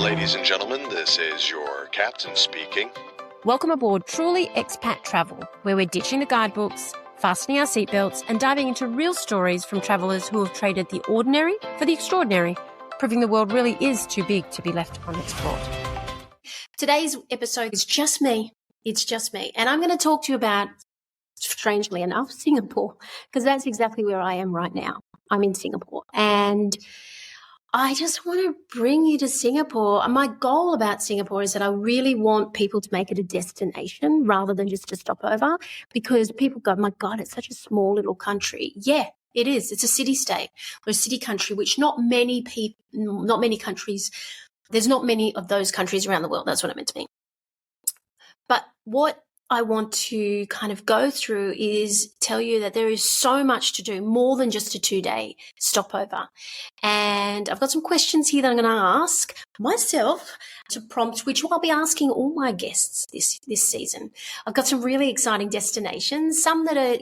Ladies and gentlemen, this is your captain speaking. Welcome aboard Truly Expat Travel, where we're ditching the guidebooks, fastening our seatbelts, and diving into real stories from travellers who have traded the ordinary for the extraordinary, proving the world really is too big to be left unexplored. Today's episode is just me. It's just me. And I'm going to talk to you about, strangely enough, Singapore, because that's exactly where I am right now. I'm in Singapore. And I just want to bring you to Singapore. My goal about Singapore is that I really want people to make it a destination rather than just a stopover, because people go, my God, it's such a small little country. Yeah, it is. It's a city-state or a city country, which not many countries, there's not many of those countries around the world. That's what I meant to mean. But what I want to kind of go through is tell you that there is so much to do, more than just a 2-day stopover. And I've got some questions here that I'm going to ask myself to prompt, which I'll be asking all my guests this season. I've got some really exciting destinations, some that are,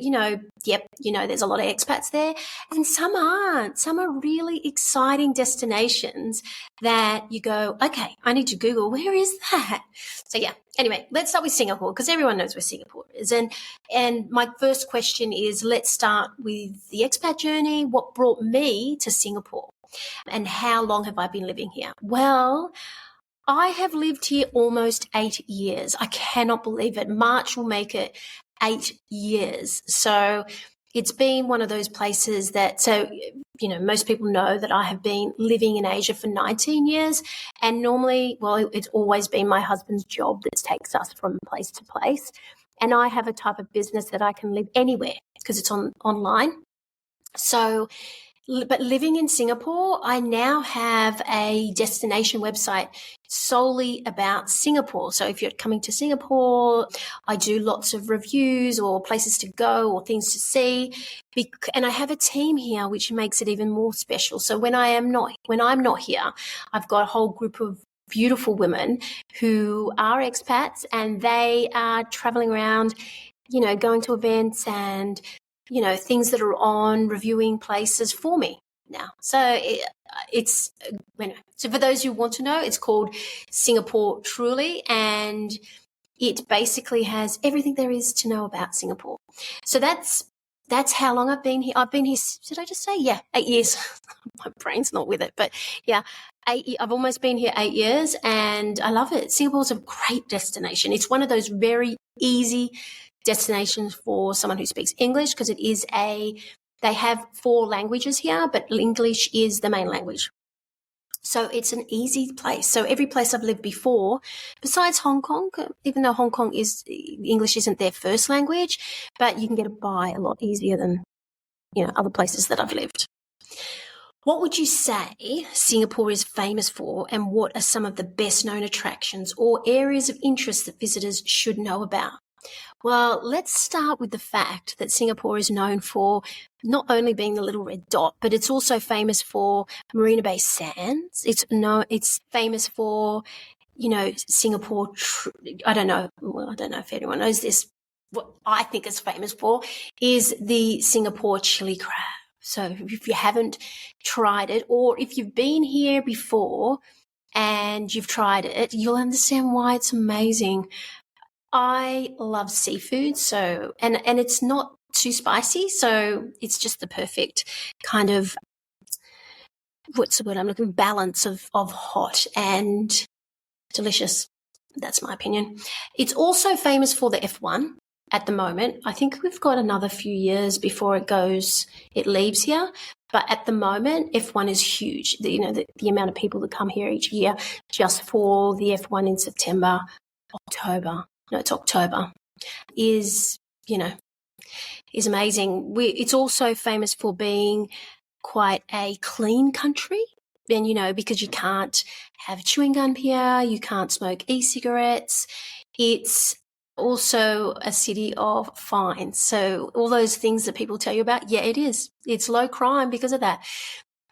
there's a lot of expats there, and some aren't. Some are really exciting destinations that you go, okay, I need to Google, where is that? So yeah, anyway, let's start with Singapore, because everyone knows where Singapore is. And my first question is, let's start with the expat journey. What brought me to Singapore? And how long have I been living here? Well, I have lived here almost 8 years. I cannot believe it. March will make it 8 years. So it's been one of those places that, most people know that I have been living in Asia for 19 years. And normally, it's always been my husband's job that takes us from place to place. And I have a type of business that I can live anywhere because it's online. So, but living in Singapore, I now have a destination website solely about Singapore. So if you're coming to Singapore, I do lots of reviews or places to go or things to see. And I have a team here, which makes it even more special. So when I'm not here, I've got a whole group of beautiful women who are expats, and they are traveling around, going to events and things that are on, reviewing places for me now. So so for those who want to know, it's called Singapore Truly, and it basically has everything there is to know about Singapore. So that's how long I've been here. I've been here, did I just say? Yeah, 8 years. My brain's not with it, but yeah, I've almost been here 8 years, and I love it. Singapore's a great destination. It's one of those very easy destinations for someone who speaks English, because they have 4 languages here, but English is the main language. So it's an easy place. So every place I've lived before, besides Hong Kong, even though Hong Kong English isn't their first language, but you can get by a lot easier than, other places that I've lived. What would you say Singapore is famous for, and what are some of the best known attractions or areas of interest that visitors should know about? Well, let's start with the fact that Singapore is known for not only being the little red dot, but it's also famous for Marina Bay Sands. It's famous for, Singapore. I don't know if anyone knows this. What I think it's famous for is the Singapore chili crab. So if you haven't tried it, or if you've been here before and you've tried it, you'll understand why it's amazing. I love seafood, so and it's not too spicy, so it's just the perfect kind of, what's the word I'm looking for, balance of hot and delicious. That's my opinion. It's also famous for the F1 at the moment. I think we've got another few years before it leaves here. But at the moment, F1 is huge. The amount of people that come here each year just for the F1 in October, is amazing. It's also famous for being quite a clean country. And, because you can't have chewing gum here, you can't smoke e-cigarettes. It's also a city of fines. So all those things that people tell you about, yeah, it is. It's low crime because of that.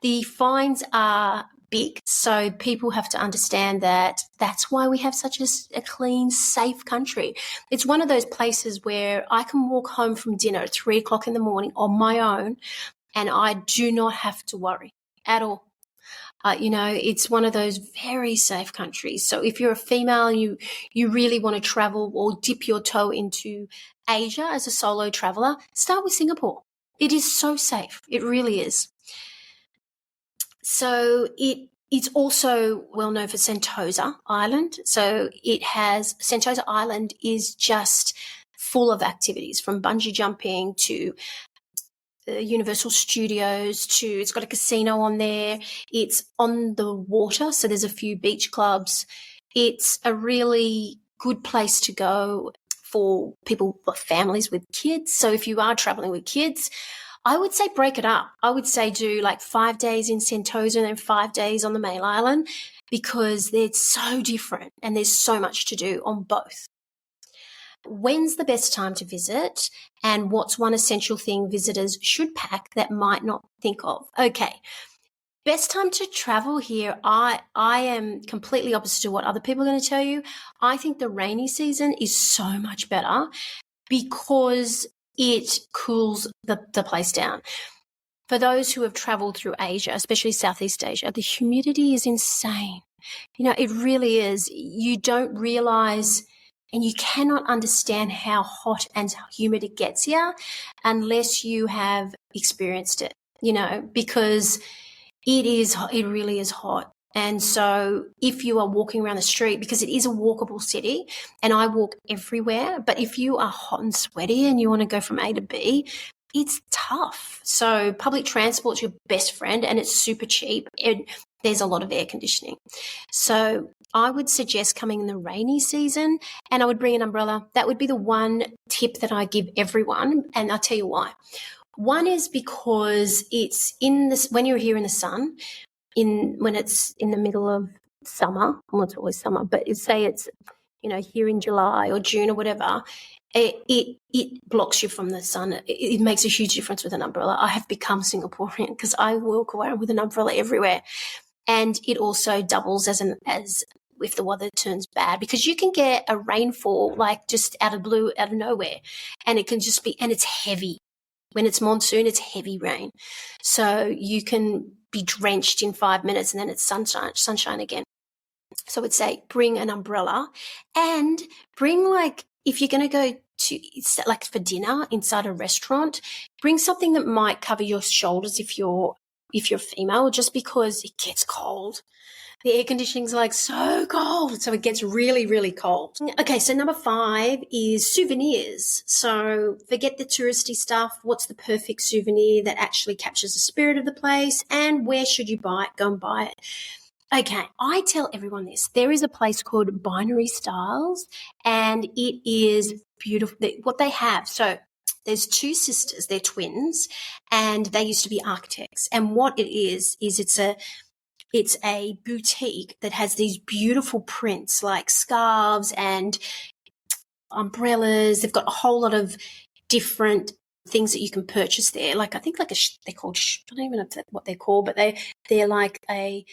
The fines are big, so people have to understand that that's why we have such a clean, safe country. It's one of those places where I can walk home from dinner at 3 o'clock in the morning on my own, and I do not have to worry at all. It's one of those very safe countries. So if you're a female and you really want to travel or dip your toe into Asia as a solo traveler, start with Singapore. It is so safe. It really is. So it's also well known for Sentosa Island. So Sentosa Island is just full of activities, from bungee jumping to Universal Studios it's got a casino on there. It's on the water, so there's a few beach clubs. It's a really good place to go for people, families with kids. So if you are traveling with kids, I would say break it up. I would say do like 5 days in Sentosa and then 5 days on the main island, because they're so different and there's so much to do on both. When's the best time to visit, and what's one essential thing visitors should pack that might not think of? Okay, best time to travel here, I am completely opposite to what other people are going to tell you. I think the rainy season is so much better because it cools the place down. For those who have traveled through Asia, especially Southeast Asia, the humidity is insane. It really is. You don't realize and you cannot understand how hot and how humid it gets here unless you have experienced it, because it really is hot. And so if you are walking around the street, because it is a walkable city and I walk everywhere, but if you are hot and sweaty and you want to go from A to B, it's tough. So public transport's your best friend and it's super cheap. There's a lot of air conditioning. So I would suggest coming in the rainy season, and I would bring an umbrella. That would be the one tip that I give everyone, and I'll tell you why. One is because it's when you're here in the sun, when it's in the middle of summer, well, it's always summer, but say it's, here in July or June or whatever, it blocks you from the sun. It makes a huge difference with an umbrella. I have become Singaporean because I walk around with an umbrella everywhere. And it also doubles as if the weather turns bad, because you can get a rainfall like just out of nowhere, and it can just be, and it's heavy. When it's monsoon, it's heavy rain. So you can be drenched in 5 minutes and then it's sunshine again. So I would say bring an umbrella, and bring, like, if you're going to go to, like, for dinner inside a restaurant, bring something that might cover your shoulders if you're female, just because it gets cold. The air conditioning's like so cold, so it gets really, really cold. Okay, so number 5 is souvenirs. So forget the touristy stuff. What's the perfect souvenir that actually captures the spirit of the place, and where should you buy it? Go and buy it. Okay, I tell everyone this. There is a place called Binary Styles, and it is beautiful. What they have, so there's 2 sisters, they're twins, and they used to be architects. And what it is it's a boutique that has these beautiful prints, like scarves and umbrellas. They've got a whole lot of different things that you can purchase there. Like, I think they're called, I don't even know what they're called, but they're like a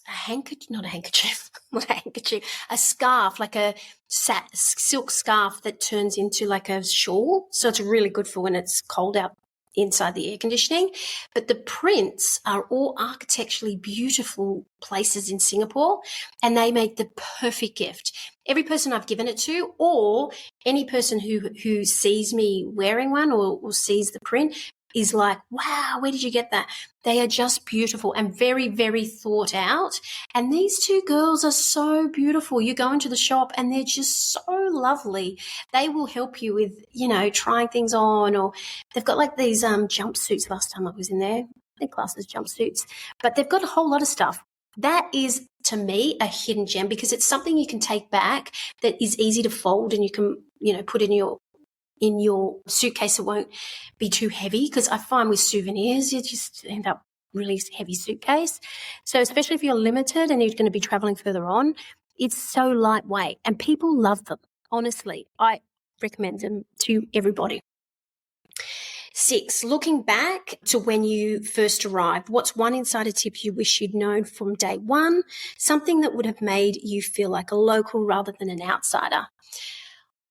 handkerchief, not a handkerchief, not a handkerchief, a scarf, like a silk scarf that turns into like a shawl. So it's really good for when it's cold out inside the air conditioning. But the prints are all architecturally beautiful places in Singapore, and they make the perfect gift. Every person I've given it to, or any person who sees me wearing one or sees the print, is like, wow, where did you get that? They are just beautiful and very, very thought out. And these 2 girls are so beautiful. You go into the shop and they're just so lovely. They will help you with, trying things on, or they've got like these jumpsuits. Last time I was in there, they're classed as jumpsuits, but they've got a whole lot of stuff. That is, to me, a hidden gem, because it's something you can take back that is easy to fold, and you can, put in your suitcase. It won't be too heavy, because I find with souvenirs you just end up really heavy suitcase. So especially if you're limited and you're going to be traveling further on, it's so lightweight and people love them. Honestly, I recommend them to everybody. 6, looking back to when you first arrived, what's one insider tip you wish you'd known from day one? Something that would have made you feel like a local rather than an outsider.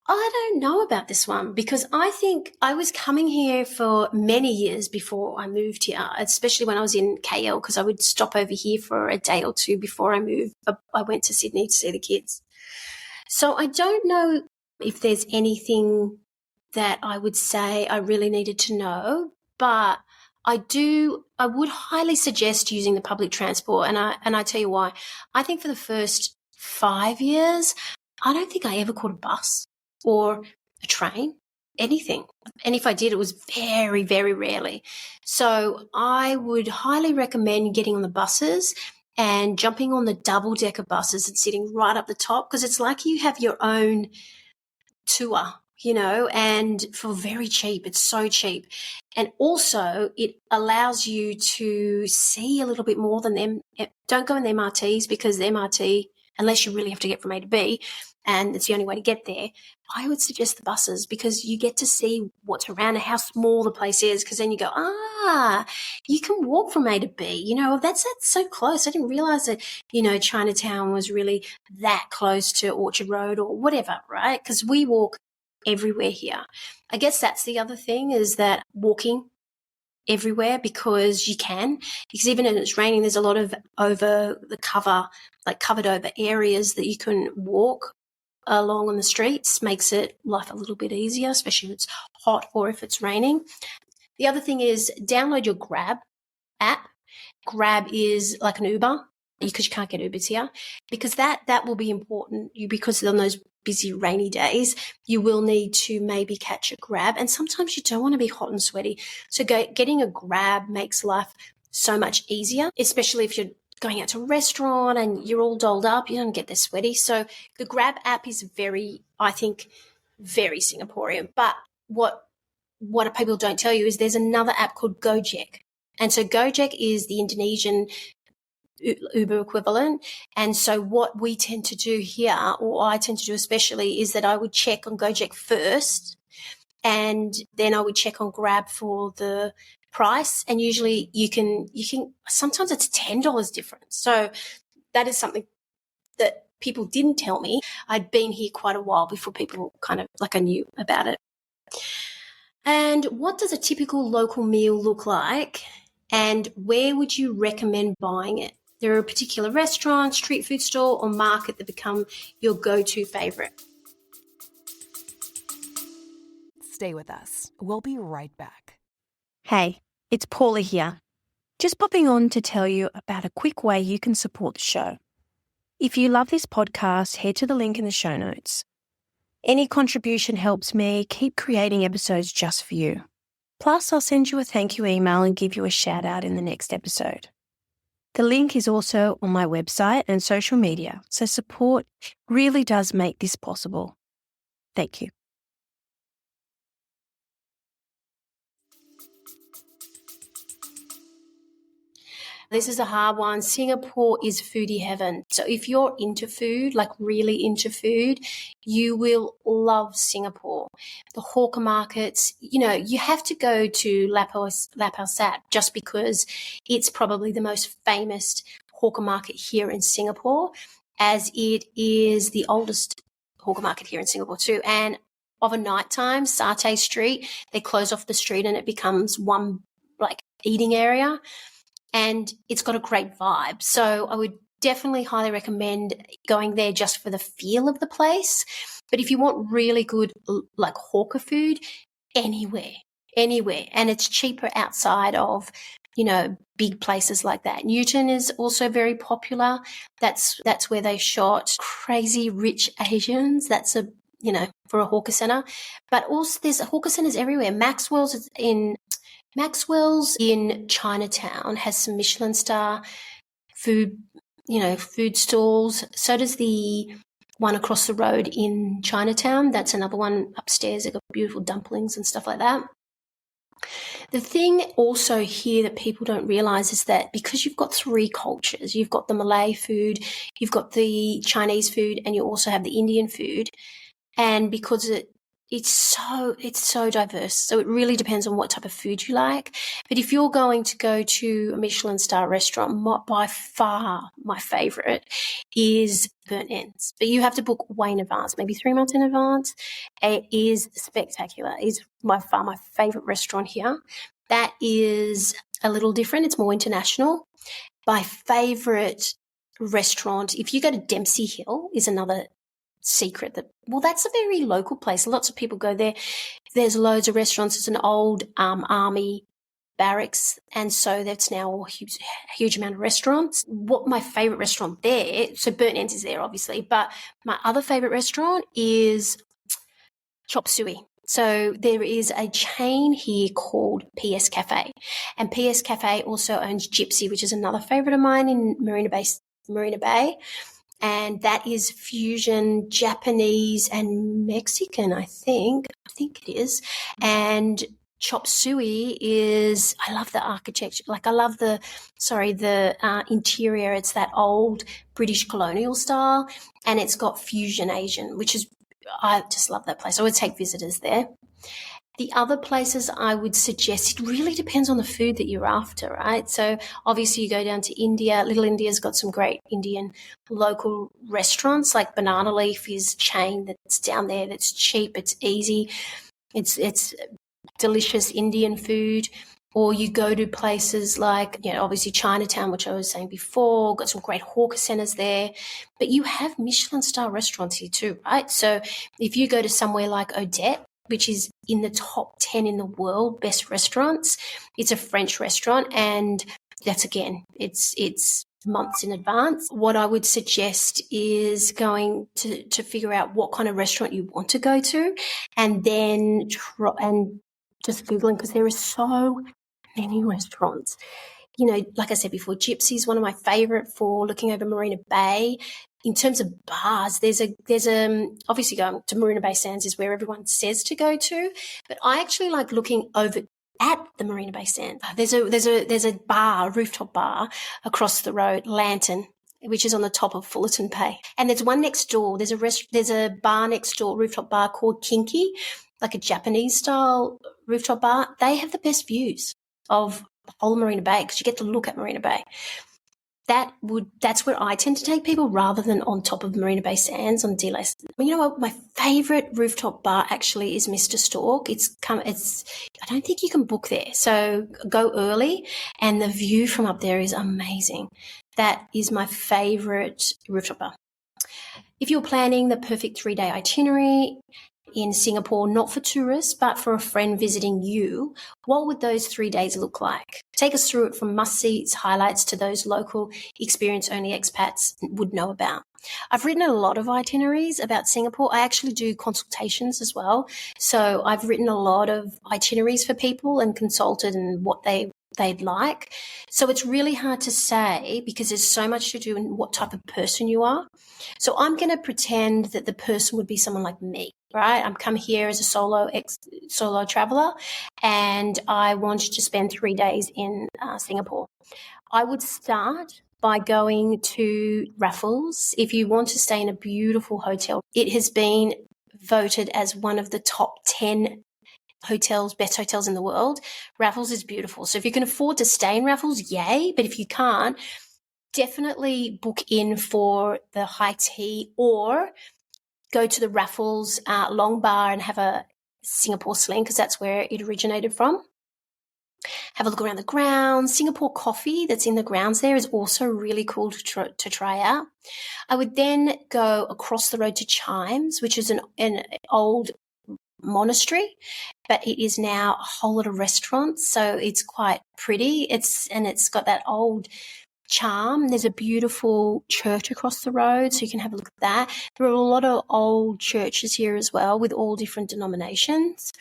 I don't know about this one because I think I was coming here for many years before I moved here, especially when I was in KL, because I would stop over here for a day or two before I moved. I went to Sydney to see the kids. So I don't know if there's anything that I would say I really needed to know, but I would highly suggest using the public transport. And I tell you why. I think for the first 5 years, I don't think I ever caught a bus or a train, anything. And if I did, it was very, very rarely. So I would highly recommend getting on the buses and jumping on the double-decker buses and sitting right up the top, because it's like you have your own tour, and for very cheap. It's so cheap. And also it allows you to see a little bit more than them. Don't go in the MRTs, because the MRT, unless you really have to get from A to B, and it's the only way to get there, I would suggest the buses, because you get to see what's around and how small the place is, because then you go, you can walk from A to B. That's so close. I didn't realize that, Chinatown was really that close to Orchard Road or whatever, right? Because we walk everywhere here. I guess that's the other thing, is that walking everywhere, because you can, because even if it's raining, there's a lot of covered over areas that you can walk along on the streets. Makes life a little bit easier, especially if it's hot or if it's raining. The other thing is download your Grab app. Grab is like an Uber, because you can't get Ubers here, because that will be important. Because on those busy rainy days, you will need to maybe catch a Grab, and sometimes you don't want to be hot and sweaty. So getting a Grab makes life so much easier, especially if you're going out to a restaurant and you're all dolled up, you don't get there sweaty. So the Grab app is I think, very Singaporean. But what people don't tell you is there's another app called Gojek. And so Gojek is the Indonesian Uber equivalent. And so what we tend to do here, or I tend to do especially, is that I would check on Gojek first, and then I would check on Grab for the price. And usually you can sometimes it's $10 difference. So that is something that people didn't tell me. I'd been here quite a while before people kind of I knew about it. And what does a typical local meal look like, and where would you recommend buying it? There are a particular restaurant, street food store, or market that become your go-to favorite. Stay with us. We'll be right back. Hey, it's Paula here. Just popping on to tell you about a quick way you can support the show. If you love this podcast, head to the link in the show notes. Any contribution helps me keep creating episodes just for you. Plus, I'll send you a thank you email and give you a shout out in the next episode. The link is also on my website and social media, so support really does make this possible. Thank you. This is a hard one. Singapore is foodie heaven. So if you're into food, really into food, you will love Singapore. The hawker markets, you have to go to Lau Sat just because it's probably the most famous hawker market here in Singapore, as it is the oldest hawker market here in Singapore too. And of a night time, Satay Street, they close off the street and it becomes one eating area. And it's got a great vibe. So I would definitely highly recommend going there just for the feel of the place. But if you want really good hawker food, anywhere. And it's cheaper outside of, big places like that. Newton is also very popular. That's where they shot Crazy Rich Asians. That's for a hawker center. But also there's hawker centers everywhere. Maxwell's in Chinatown has some Michelin star food stalls. So does the one across the road in Chinatown. That's another one upstairs. They've got beautiful dumplings and stuff like that. The thing also here that people don't realize is that because you've got three cultures, you've got the Malay food, you've got the Chinese food, and you also have the Indian food. And because It's so diverse. So it really depends on what type of food you like. But if you're going to go to a Michelin star restaurant, by far my favorite is Burnt Ends. But you have to book way in advance, maybe 3 months in advance. It is spectacular. It's by far my favorite restaurant here. That is a little different. It's more international. My favorite restaurant, if you go to Dempsey Hill, is another secret that's a very local place. Lots of people go there. There's loads of restaurants. It's an old army barracks, and so that's now a huge amount of restaurants. What my favorite restaurant there, so Burnt Ends is there obviously, but my other favorite restaurant is Chop Suey. So there is a chain here called PS Cafe, and PS Cafe also owns Gypsy, which is another favorite of mine in Marina Bay. And that is fusion Japanese and Mexican, I think it is. And Chop Suey is, I love the architecture. Like I love the interior. It's that old British colonial style, and it's got fusion Asian, I just love that place. I would take visitors there. The other places I would suggest, it really depends on the food that you're after, right? So obviously you go down to India. Little India's got some great Indian local restaurants, like Banana Leaf is a chain that's down there that's cheap, it's easy, it's delicious Indian food. Or you go to places like, obviously Chinatown, which I was saying before, got some great hawker centres there. But you have Michelin star restaurants here too, right? So if you go to somewhere like Odette, which is in the top 10 in the world, best restaurants. It's a French restaurant, and that's, again, it's months in advance. What I would suggest is going to figure out what kind of restaurant you want to go to, and then just Googling, because there are so many restaurants. Like I said before, Gypsy is one of my favorite for looking over Marina Bay. In terms of bars, there's obviously going to Marina Bay Sands is where everyone says to go to, but I actually like looking over at the Marina Bay Sands. There's a bar, a rooftop bar across the road, Lantern, which is on the top of Fullerton Bay, and there's one next door. There's a bar next door, rooftop bar called Kinky, like a Japanese style rooftop bar. They have the best views of the whole Marina Bay because you get to look at Marina Bay. That's where I tend to take people rather than on top of Marina Bay Sands on D-List. You know what? My favourite rooftop bar actually is Mr. Stork. I don't think you can book there, so go early, and the view from up there is amazing. That is my favourite rooftop bar. If you're planning the perfect 3-day itinerary in Singapore, not for tourists, but for a friend visiting you, what would those 3 days look like? Take us through it from must-sees, highlights to those local experience-only expats would know about. I've written a lot of itineraries about Singapore. I actually do consultations as well. So I've written a lot of itineraries for people and consulted and what they'd like. So it's really hard to say because there's so much to do in what type of person you are. So I'm going to pretend that the person would be someone like me, right? I'm come here as a solo traveler, and I wanted to spend 3 days in Singapore. I would start by going to Raffles. If you want to stay in a beautiful hotel, it has been voted as one of the top 10 best hotels in the world. Raffles is beautiful. So if you can afford to stay in Raffles, yay. But if you can't, definitely book in for the high tea or go to the Raffles Long Bar and have a Singapore sling because that's where it originated from. Have a look around the grounds. Singapore coffee that's in the grounds there is also really cool to try out. I would then go across the road to Chimes, which is an old monastery, but it is now a whole lot of restaurants, so it's quite pretty. It's got that old charm. There's a beautiful church across the road, so you can have a look at that. There are a lot of old churches here as well with all different denominations.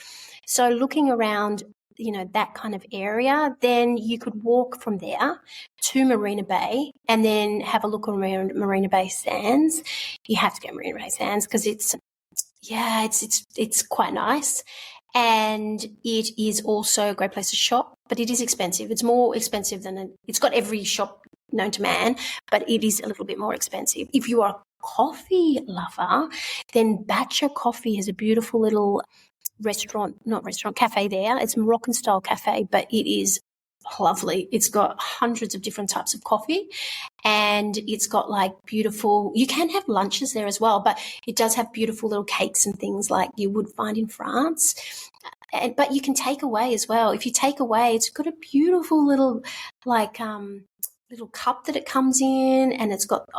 So looking around, that kind of area, then you could walk from there to Marina Bay and then have a look around Marina Bay Sands. You have to go to Marina Bay Sands because it's quite nice, and it is also a great place to shop, but it is expensive. It's more expensive it's got every shop known to man, but it is a little bit more expensive. If you are coffee lover, then Batcha Coffee has a beautiful little cafe there. It's a Moroccan style cafe, but it is lovely. It's got hundreds of different types of coffee, and it's got like beautiful, you can have lunches there as well, but it does have beautiful little cakes and things like you would find in France. But you can take away as well. If you take away, it's got a beautiful little like little cup that it comes in, and it's got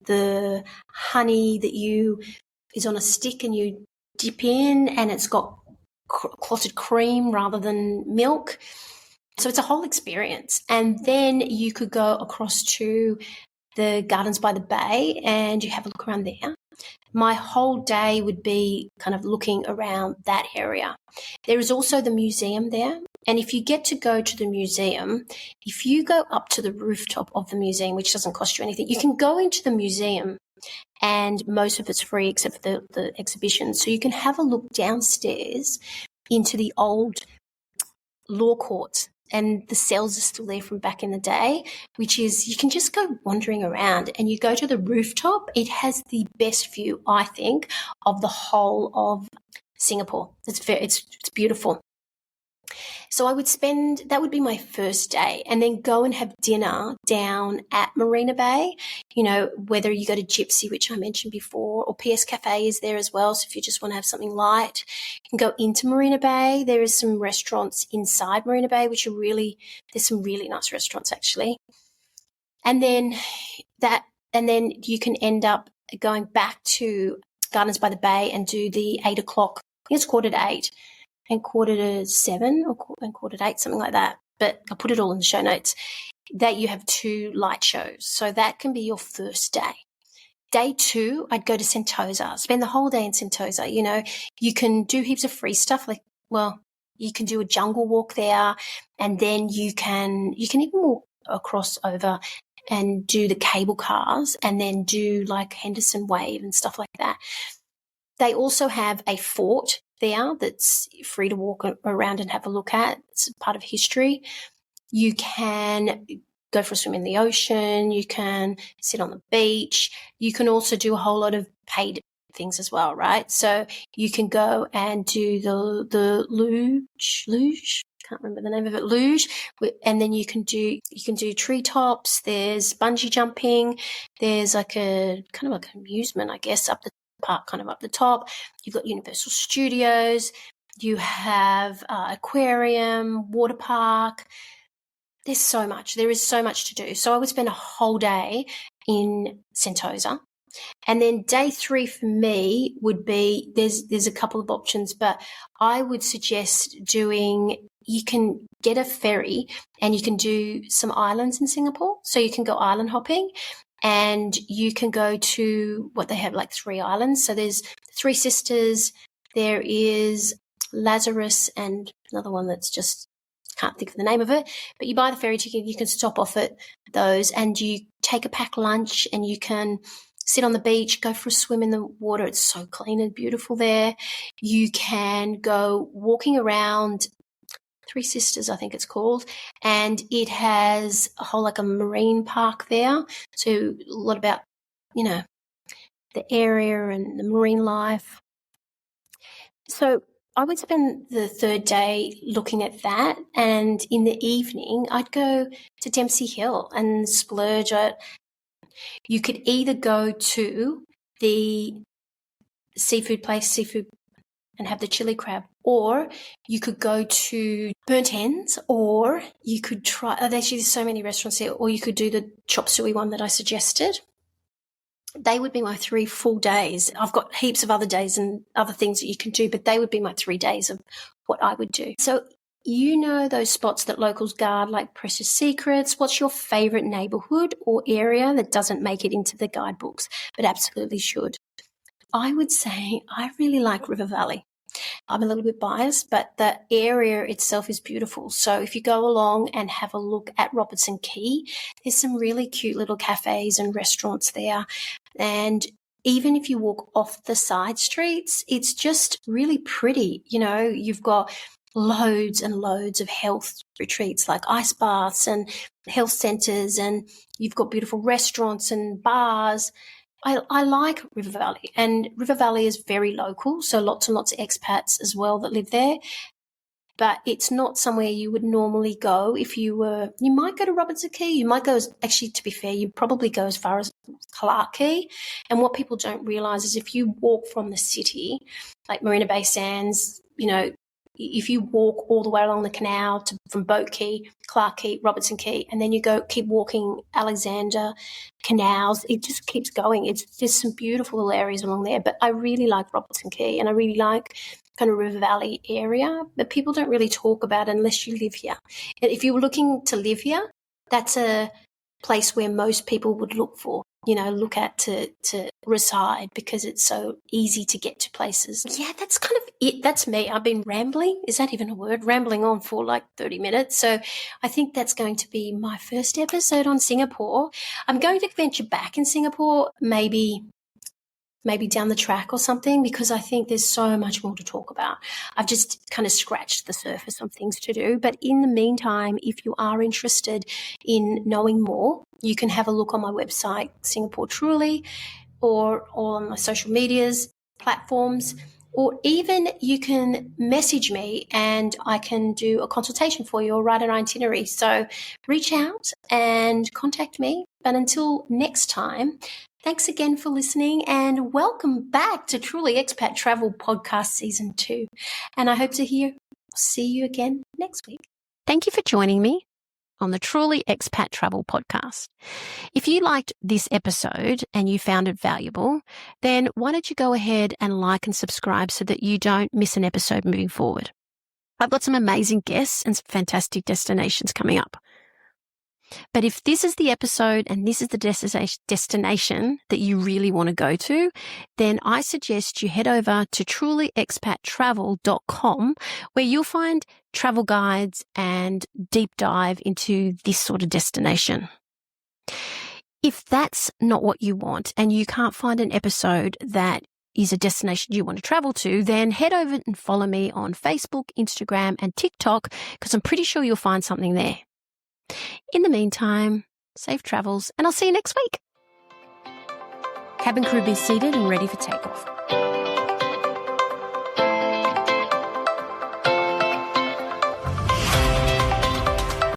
the honey that is on a stick and you dip in, and it's got clotted cream rather than milk. So it's a whole experience. And then you could go across to the Gardens by the Bay and you have a look around there. My whole day would be kind of looking around that area. There is also the museum there. And if you get to go to the museum, if you go up to the rooftop of the museum, which doesn't cost you anything, you can go into the museum and most of it's free except for the exhibition. So you can have a look downstairs into the old law courts, and the cells are still there from back in the day, which is you can just go wandering around and you go to the rooftop. It has the best view, I think, of the whole of Singapore. It's beautiful. So that would be my first day, and then go and have dinner down at Marina Bay, whether you go to Gypsy, which I mentioned before, or PS Cafe is there as well. So if you just want to have something light, you can go into Marina Bay. There is some restaurants inside Marina Bay, there's some really nice restaurants actually. And then you can end up going back to Gardens by the Bay and do the 8 o'clock, I think it's 8:15. And 7:45 and 8:45, something like that. But I'll put it all in the show notes, that you have 2 light shows. So that can be your first day. Day 2, I'd go to Sentosa, spend the whole day in Sentosa. You can do heaps of free stuff. You can do a jungle walk there, and then you can even walk across over and do the cable cars and then do like Henderson Wave and stuff like that. They also have a fort there that's free to walk around and have a look at. It's part of history. You can go for a swim in the ocean. You can sit on the beach. You can also do a whole lot of paid things as well, right? So you can go and do the luge. Can't remember the name of it, luge. And then you can do treetops. There's bungee jumping. There's like a kind of like an amusement, I guess, up the park, kind of up the top. You've got Universal Studios. You have aquarium, water park. There is so much to do. So I would spend a whole day in Sentosa. And then day 3 for me would be, there's a couple of options, but I would suggest you can get a ferry and you can do some islands in Singapore. So you can go island hopping. And you can go to what they have, like 3 islands. So there's 3 Sisters, there is Lazarus, and another one that's just can't think of the name of it. But you buy the ferry ticket, you can stop off at those, and you take a packed lunch, and you can sit on the beach, go for a swim in the water. It's so clean and beautiful there. You can go walking around 3 Sisters, I think it's called, and it has a whole like a marine park there. So a lot about, the area and the marine life. So I would spend the 3rd day looking at that, and in the evening I'd go to Dempsey Hill and splurge at. You could either go to the seafood place, and have the chili crab, or you could go to Burnt Ends, or you could try, actually there's so many restaurants there, or you could do the chop suey one that I suggested. They would be my 3 full days. I've got heaps of other days and other things that you can do, but they would be my 3 days of what I would do. So those spots that locals guard, like Precious Secrets. What's your favourite neighbourhood or area that doesn't make it into the guidebooks but absolutely should? I would say I really like River Valley. I'm a little bit biased, but the area itself is beautiful. So if you go along and have a look at Robertson Quay, there's some really cute little cafes and restaurants there. And even if you walk off the side streets, it's just really pretty. You've got loads and loads of health retreats like ice baths and health centres, and you've got beautiful restaurants and bars. I like River Valley, and River Valley is very local, so lots and lots of expats as well that live there. But it's not somewhere you would normally go if you might go to Robertson Key. You might go, actually, to be fair, you probably go as far as Clark Key. And what people don't realise is if you walk from the city, like Marina Bay Sands, if you walk all the way along the canal from Boat Key, Clark Key, Robertson Key, and then you keep walking Alexander canals, it just keeps going. There's some beautiful little areas along there, but I really like Robertson Key, and I really like kind of River Valley area, but people don't really talk about it unless you live here. And if you're looking to live here, that's a place where most people would look at to reside, because it's so easy to get to places. Yeah, that's kind of it. That's me. I've been rambling. Is that even a word? Rambling on for like 30 minutes. So I think that's going to be my first episode on Singapore. I'm going to venture back in Singapore, maybe down the track or something, because I think there's so much more to talk about. I've just kind of scratched the surface of things to do. But in the meantime, if you are interested in knowing more, you can have a look on my website, Singapore Truly, or on my social medias platforms, or even you can message me and I can do a consultation for you or write an itinerary. So reach out and contact me. But until next time, thanks again for listening, and welcome back to Truly Expat Travel Podcast Season 2. And I hope to see you again next week. Thank you for joining me on the Truly Expat Travel Podcast. If you liked this episode and you found it valuable, then why don't you go ahead and like and subscribe so that you don't miss an episode moving forward. I've got some amazing guests and some fantastic destinations coming up. But if this is the episode and this is the destination that you really want to go to, then I suggest you head over to trulyexpattravel.com, where you'll find travel guides and deep dive into this sort of destination. If that's not what you want and you can't find an episode that is a destination you want to travel to, then head over and follow me on Facebook, Instagram, and TikTok, because I'm pretty sure you'll find something there. In the meantime, safe travels, and I'll see you next week. Cabin crew be seated and ready for takeoff.